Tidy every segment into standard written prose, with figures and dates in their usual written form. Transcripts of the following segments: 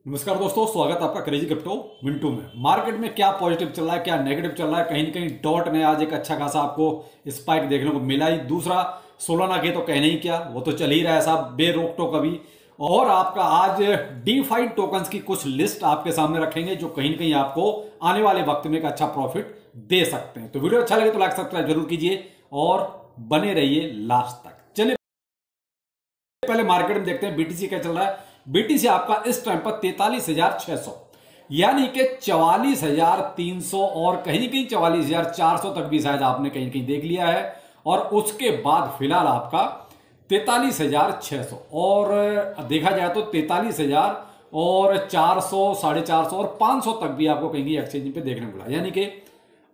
नमस्कार दोस्तों, स्वागत है आपका क्रेजी क्रिप्टो मिंटू में। मार्केट में क्या पॉजिटिव चल रहा है, क्या नेगेटिव चल रहा है। कहीं न कहीं डॉट ने आज एक अच्छा खासा आपको स्पाइक देखने को मिला ही। दूसरा सोलाना के तो कहने ही क्या, वो तो चल ही रहा है साहब बे रोक टोक अभी। और आपका आज डीफाइड टोकन्स की कुछ लिस्ट आपके सामने रखेंगे जो कहीं न कहीं आपको आने वाले वक्त में एक अच्छा प्रॉफिट दे सकते हैं। तो वीडियो अच्छा लगे तो लाइक सब्सक्राइब जरूर कीजिए और बने रहिए लास्ट तक। चलिए पहले मार्केट में देखते हैं बीटीसी क्या चल रहा है। बीटीसी आपका इस टाइम पर 43,600 यानी कि 44,300 और कहीं कहीं 44,400 तक भी शायद आपने कहीं कहीं देख लिया है। और उसके बाद फिलहाल आपका 43,600 और देखा जाए तो 43,000 और 400, 450 और 500 तक भी आपको कहीं एक्सचेंज पे देखने को मिला। यानी कि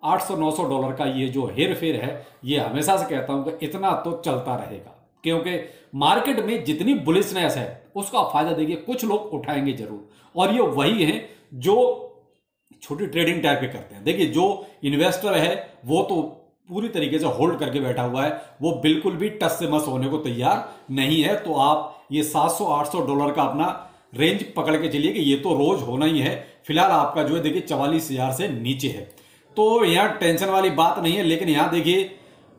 $800-900 का ये जो हेर फेर है, ये हमेशा से कहता हूं कि इतना तो चलता रहेगा, क्योंकि मार्केट में जितनी बुलिशनेस है उसका फायदा देखिए कुछ लोग उठाएंगे जरूर। और ये वही हैं जो छोटी ट्रेडिंग टाइप के करते हैं। देखिए जो इन्वेस्टर है वो तो पूरी तरीके से होल्ड करके बैठा हुआ है, वो बिल्कुल भी टस से मस होने को तैयार नहीं है। तो आप ये $700-800 का अपना रेंज पकड़ के चलिए कि ये तो रोज होना ही है। फिलहाल आपका जो है देखिए 44,000 से नीचे है, तो यहां टेंशन वाली बात नहीं है। लेकिन यहां देखिए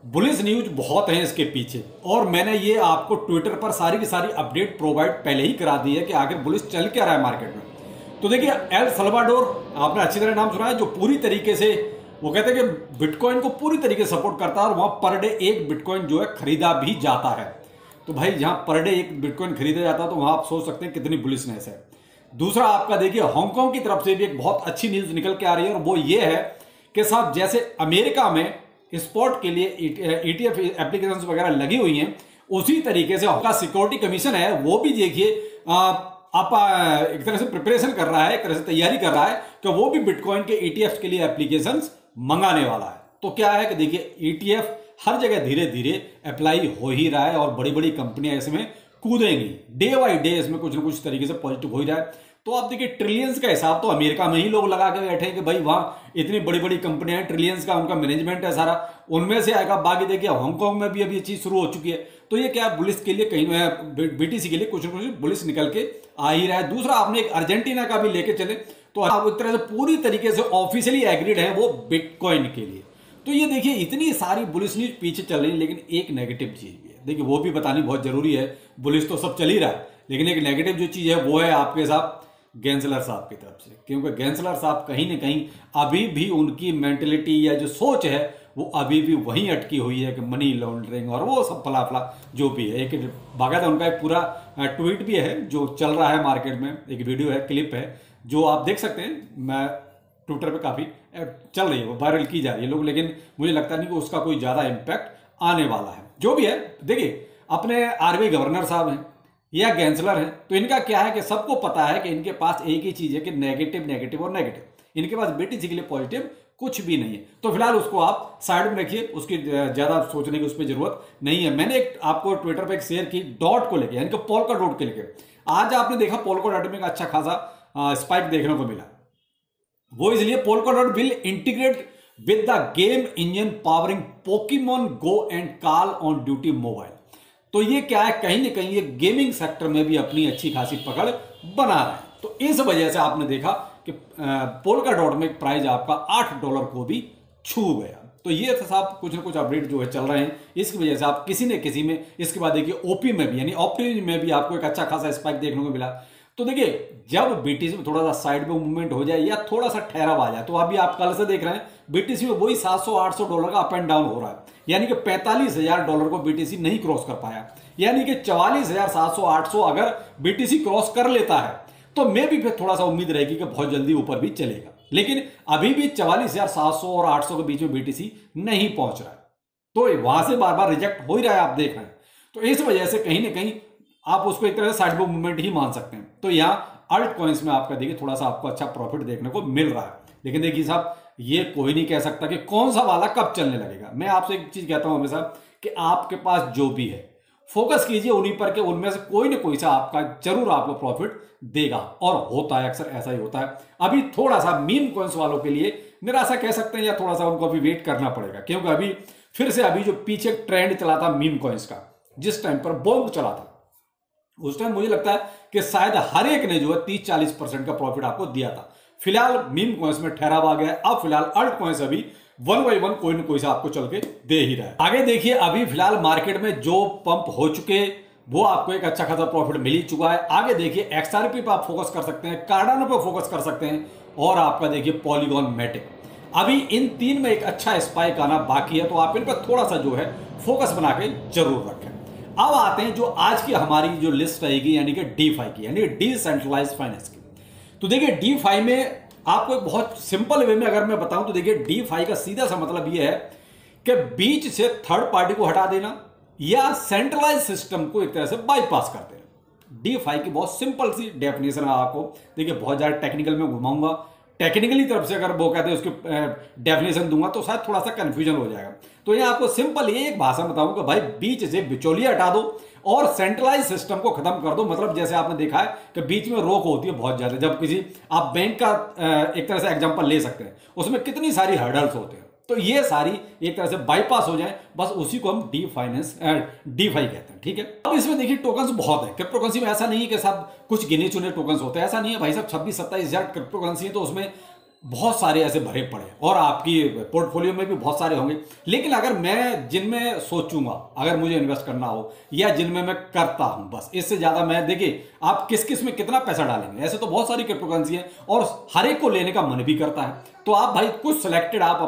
बुलिश न्यूज बहुत है इसके पीछे, और मैंने ये आपको ट्विटर पर सारी की सारी अपडेट प्रोवाइड पहले ही करा दी है कि आखिर बुलिश चल क्या रहा है मार्केट में। तो देखिए एल सल्वाडोर आपने अच्छी तरह नाम सुना है, जो पूरी तरीके से वो कहते हैं कि बिटकॉइन को पूरी तरीके से सपोर्ट करता है और वहां पर डे एक बिटकॉइन जो है खरीदा भी जाता है। तो भाई जहां पर डे एक बिटकॉइन खरीदा जाता है तो वहां आप सोच सकते हैं कितनी बुलिशनेस है। दूसरा आपका देखिए हांगकांग की तरफ से भी एक बहुत अच्छी न्यूज निकल के आ रही है, और वो ये है कि साहब जैसे अमेरिका में स्पॉट के लिए ईटीएफ एप्लीकेशंस वगैरह लगी हुई हैं, उसी तरीके से आपका सिक्योरिटी कमीशन है वो भी देखिए आप एक तरह से प्रिपरेशन कर रहा है, एक तरह से तैयारी कर रहा है कि वो भी बिटकॉइन के ईटीएफ के लिए एप्लीकेशंस मंगाने वाला है। तो क्या है कि देखिए ईटीएफ हर जगह धीरे धीरे अप्लाई हो ही रहा है और बड़ी बड़ी कंपनियां इसमें कूदेंगी। डे बाई डे इसमें कुछ ना कुछ तरीके से पॉजिटिव हो ही रहा है। तो आप देखिए ट्रिलियंस का हिसाब तो अमेरिका में ही लोग लगा के बैठे हैं कि भाई वहां इतनी बड़ी बड़ी कंपनियां हैं, ट्रिलियंस का उनका मैनेजमेंट है सारा, उनमें से आएगा। बाकी देखिए हांगकांग में भी अभी ये चीज शुरू हो चुकी है। तो ये क्या बुलिश के लिए कहीं बीटीसी के लिए कुछ ना कुछ बुलिश निकल के आ ही रहा है। दूसरा आपने एक अर्जेंटीना का भी लेके चले तो आप एक तरह से पूरी तरीके से ऑफिशियली एग्रीड है वो बिटकॉइन के लिए। तो ये देखिए इतनी सारी बुलिश न्यूज पीछे चल रही है, लेकिन एक नेगेटिव चीज भी है, देखिए वो भी बतानी बहुत जरूरी है। बुलिश तो सब चल ही रहा है, लेकिन एक नेगेटिव जो चीज है वो है आपके साथ गेंसलर साहब की तरफ से। क्योंकि गेंसलर साहब कहीं ना कहीं अभी भी उनकी मेंटेलिटी या जो सोच है वो अभी भी वहीं अटकी हुई है कि मनी लॉन्ड्रिंग और वो सब फला फला जो भी है। एक बाकायदा उनका एक पूरा ट्वीट भी है जो चल रहा है मार्केट में, एक वीडियो है, क्लिप है जो आप देख सकते हैं। मैं ट्विटर पे काफी चल रही है, वो वायरल की जा रही है लोग, लेकिन मुझे लगता नहीं कि उसका कोई ज्यादा इंपैक्ट आने वाला है। जो भी है देखिए अपने आरबीआई गवर्नर साहब हैं या गैंसलर हैं, तो इनका क्या है कि सबको पता है कि इनके पास एक ही चीज है कि नेगेटिव नेगेटिव और नेगेटिव। इनके पास बीटीसी के लिए पॉजिटिव कुछ भी नहीं है। तो फिलहाल उसको आप साइड में रखिए, उसकी ज्यादा सोचने की उस पर जरूरत नहीं है। मैंने एक आपको ट्विटर पे एक शेयर की डॉट को लेकर, यानी कि पोलका डॉट के लेकर। आज आपने देखा पोलका डॉट में एक अच्छा खासा स्पाइक देखने को मिला। वो इसलिए polka dot will integrate with the game engine powering Pokemon go and call on duty mobile. तो ये क्या है, कहीं ना कहीं ये गेमिंग सेक्टर में भी अपनी अच्छी खासी पकड़ बना रहा है। तो इस वजह से आपने देखा कि पोलका डॉट में प्राइस आपका $8 को भी छू गया। तो ये साहब कुछ ना कुछ अपडेट जो है चल रहे हैं, इसकी वजह से आप किसी न किसी में, इसके बाद देखिए ओपी में भी यानी ऑप्टिमिज्म में भी आपको एक अच्छा खासा स्पाइक देखने को मिला। तो देखिए जब बीटीसी में थोड़ा सा साइड में मूवमेंट हो जाए या थोड़ा सा ठहराव आ जाए, तो अभी आप कल से देख रहे हैं बीटीसी में वही $700-800 का अप एंड डाउन हो रहा है। यानी कि $45,000 को बीटीसी नहीं क्रॉस कर पाया, यानी कि 44,700-800 अगर बीटीसी क्रॉस कर लेता है तो मैं भी फिर थोड़ा सा उम्मीद रहेगी कि बहुत जल्दी ऊपर भी चलेगा। लेकिन अभी भी 44,700 और 800 के बीच में बीटीसी नहीं पहुंच रहा है, तो वहां से बार बार रिजेक्ट हो ही रहा है, आप देख रहे हैं। तो इस वजह से कहीं ना कहीं आप उसको एक तरह से साइड मूवमेंट ही मान सकते हैं। तो यहाँ अल्ट कॉइन्स में आपका देखिए थोड़ा सा आपको अच्छा प्रॉफिट देखने को मिल रहा है। लेकिन देखिए साहब ये कोई नहीं कह सकता कि कौन सा वाला कब चलने लगेगा। मैं आपसे एक चीज कहता हूं हमेशा कि आपके पास जो भी है फोकस कीजिए उन्हीं पर, के उनमें से कोई ना कोई सा आपका जरूर आपको प्रॉफिट देगा। और होता है, अक्सर ऐसा ही होता है। अभी थोड़ा सा मीम कॉइन्स वालों के लिए निराशा कह सकते हैं, या थोड़ा सा उनको अभी वेट करना पड़ेगा, क्योंकि अभी फिर से अभी जो पीछे ट्रेंड चला था मीम कॉइन्स का, जिस टाइम पर बॉम्ब चला था उस टाइम मुझे लगता है कि शायद हर एक ने जो है 30-40% का प्रॉफिट आपको दिया था। फिलहाल मीम कॉइन्स में ठहराव आ गया है। अब फिलहाल अल्ट कॉइन्स अभी 1 बाय 1 कोई ना कोई सा आपको चल के दे ही रहा है। आगे देखिए, अभी फिलहाल मार्केट में जो पंप हो चुके वो आपको एक अच्छा खासा प्रॉफिट मिल ही चुका है। आगे देखिए, XRP पे आप फोकस कर सकते हैं, कार्डानो पे फोकस कर सकते हैं, और आपका देखिए पॉलीगॉन मैटिक। अभी इन 3 में एक अच्छा स्पाइक आना बाकी है, तो आप इन पर थोड़ा सा जो है फोकस बना के जरूर रखें। अब आते हैं जो आज की हमारी जो लिस्ट रहेगी, यानी कि DeFi की, यानी डिसेंट्रलाइज्ड फाइनेंस की। तो देखिए, DeFi में आपको एक बहुत सिंपल वे में अगर मैं बताऊं तो देखिए, DeFi का सीधा सा मतलब यह है कि बीच से थर्ड पार्टी को हटा देना या सेंट्रलाइज सिस्टम को एक तरह से बाईपास कर देना। DeFi की बहुत सिंपल सी डेफिनेशन है। आपको देखिए, बहुत ज्यादा टेक्निकल में घुमाऊंगा, टेक्निकली तरफ से अगर वो कहते हैं उसकी डेफिनेशन दूंगा तो शायद थोड़ा सा कंफ्यूजन हो जाएगा। तो यहां आपको सिंपल ये एक भाषा बताऊं कि भाई बीच से बिचौलिया हटा दो और सेंट्रलाइज सिस्टम को खत्म कर दो। मतलब जैसे आपने देखा है कि बीच में रोक होती है बहुत ज्यादा, जब किसी आप बैंक का एक तरह से एग्जांपल ले सकते हैं, उसमें कितनी सारी हर्डल्स होते हैं, तो ये सारी एक तरह से बाईपास हो जाए, बस उसी को हम DeFi कहते हैं। ठीक है, अब इसमें देखिए टोकन्स बहुत है। क्रिप्टो करेंसी में ऐसा नहीं है कि सब कुछ गिने चुने टोकन्स होते हैं, ऐसा नहीं है भाई साहब। 26-27 हजार क्रिप्टो करेंसी है, तो उसमें बहुत सारे ऐसे भरे पड़े और आपकी पोर्टफोलियो में भी बहुत सारे होंगे। लेकिन अगर मैं जिनमें सोचूंगा, अगर मुझे इन्वेस्ट करना हो या जिनमें मैं करता हूं, बस इससे ज्यादा मैं देखिए आप किस किस में कितना पैसा डालेंगे। ऐसे तो बहुत सारी क्रिप्टो करेंसी है और हर एक को लेने का मन भी करता है। तो आप भाई कुछ सिलेक्टेड आप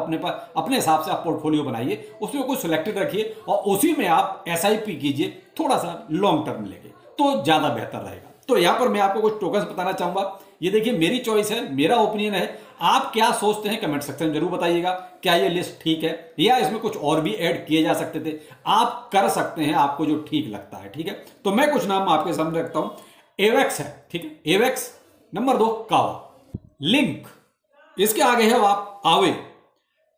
अपने हिसाब से आप पोर्टफोलियो बनाइए, उसमें कुछ सिलेक्टेड रखिए और उसी में आप SIP कीजिए, थोड़ा सा लॉन्ग टर्म लेके, तो ज्यादा बेहतर रहेगा। तो यहां पर मैं आपको कुछ टोकन्स बताना चाहूंगा। ये देखिए मेरी चॉइस है, मेरा ओपिनियन है। आप क्या सोचते हैं कमेंट सेक्शन में जरूर बताइएगा। क्या ये लिस्ट ठीक है या इसमें कुछ और भी ऐड किए जा सकते थे? आप कर सकते हैं आपको जो ठीक लगता है। ठीक है, तो मैं कुछ नाम आपके सामने रखता हूं। AVAX है, ठीक है, AVAX। नंबर 2 कावा, लिंक, इसके आगे है आप आवे,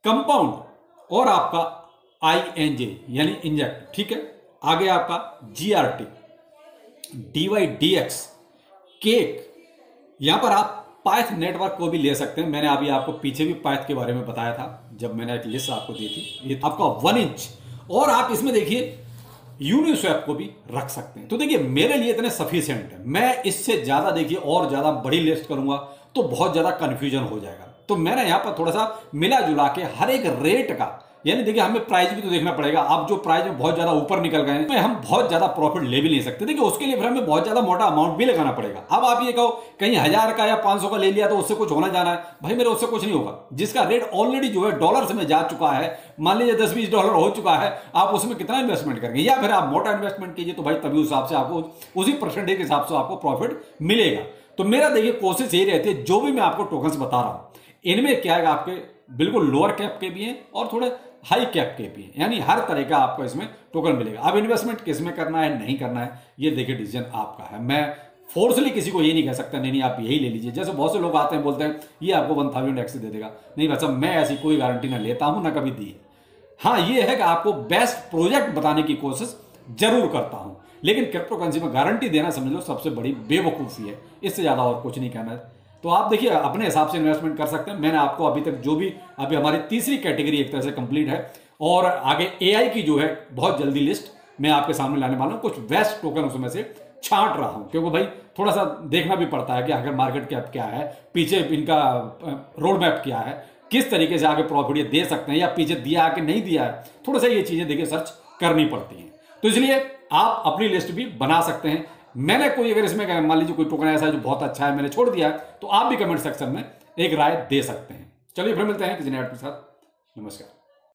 कंपाउंड और आपका INJ यानी इंजेक्ट। ठीक है, आगे आपका GRT, DYDX, केक। यहां पर आप पाइथ नेटवर्क को भी ले सकते हैं। मैंने अभी आपको पीछे भी पाइथ के बारे में बताया था जब मैंने एक लिस्ट आपको दी थी। ये आपका 1 इंच, और आप इसमें देखिए यूनिस्वैप को भी रख सकते हैं। तो देखिए मेरे लिए इतने सफिशिएंट है। मैं इससे ज्यादा देखिए और ज्यादा बड़ी लिस्ट करूंगा तो बहुत ज्यादा कंफ्यूजन हो जाएगा। तो मैंने यहां पर थोड़ा सा मिला जुला के हर एक रेट का, यानी देखिए हमें प्राइस भी तो देखना पड़ेगा। अब जो प्राइस में बहुत ज्यादा ऊपर निकल गए हैं तो हम बहुत ज्यादा प्रॉफिट ले भी नहीं सकते। देखिए उसके लिए फिर हमें बहुत ज्यादा मोटा अमाउंट भी लगाना पड़ेगा। अब आप ये कहो कहीं 1000 का या 500 का ले लिया तो उससे कुछ होना जाना है, भाई मेरे उससे कुछ नहीं होगा। जिसका रेट ऑलरेडी जो है डॉलर्स में जा चुका है, मान लीजिए $10-20 हो चुका है, आप उसमें कितना इन्वेस्टमेंट करेंगे? या फिर आप मोटा इन्वेस्टमेंट कीजिए, तो भाई तभी उस हिसाब से आपको उसी परसेंटेज के हिसाब से आपको प्रॉफिट मिलेगा। तो मेरा देखिए कोशिश यही रहती है, जो भी मैं आपको टोकन्स बता रहा हूं इनमें क्या है, आपके बिल्कुल लोअर कैप के भी हैं और थोड़े हाई कैप के भी हैं, यानी हर तरह का आपको इसमें टोकन मिलेगा। अब इन्वेस्टमेंट किस में करना है नहीं करना है ये देखिए डिसीजन आपका है। मैं फोर्सली किसी को ये नहीं कह सकता नहीं आप यही ले लीजिए। जैसे बहुत से लोग आते हैं बोलते हैं ये आपको 1000x दे देगा, नहीं भाई साहब मैं ऐसी कोई गारंटी ना लेता हूं ना कभी दी है। हाँ ये है कि आपको बेस्ट प्रोजेक्ट बताने की कोशिश जरूर करता हूं, लेकिन क्रिप्टो करेंसी में गारंटी देना समझ लो सबसे बड़ी बेवकूफ़ी है। इससे ज़्यादा और कुछ नहीं कहना है। तो आप देखिए अपने हिसाब से इन्वेस्टमेंट कर सकते हैं। मैंने आपको अभी तक जो भी अभी हमारी तीसरी कैटेगरी एक तरह से कंप्लीट है, और आगे AI की जो है बहुत जल्दी लिस्ट मैं आपके सामने लाने वाला हूं। कुछ बेस्ट टोकन उसमें से छांट रहा हूं, क्योंकि भाई थोड़ा सा देखना भी पड़ता है कि अगर मार्केट कैप क्या है, पीछे इनका रोड मैप क्या है, किस तरीके से आगे प्रॉफिट ये दे सकते हैं या पीछे दिया है कि नहीं दिया है, थोड़ा सा ये चीजें देखिए सर्च करनी पड़ती हैं। तो इसलिए आप अपनी लिस्ट भी बना सकते हैं। मैंने कोई अगर इसमें मान लीजिए कोई टोकन ऐसा है जो बहुत अच्छा है मैंने छोड़ दिया है, तो आप भी कमेंट सेक्शन में एक राय दे सकते हैं। चलिए फिर मिलते हैं किसी नए के साथ। नमस्कार।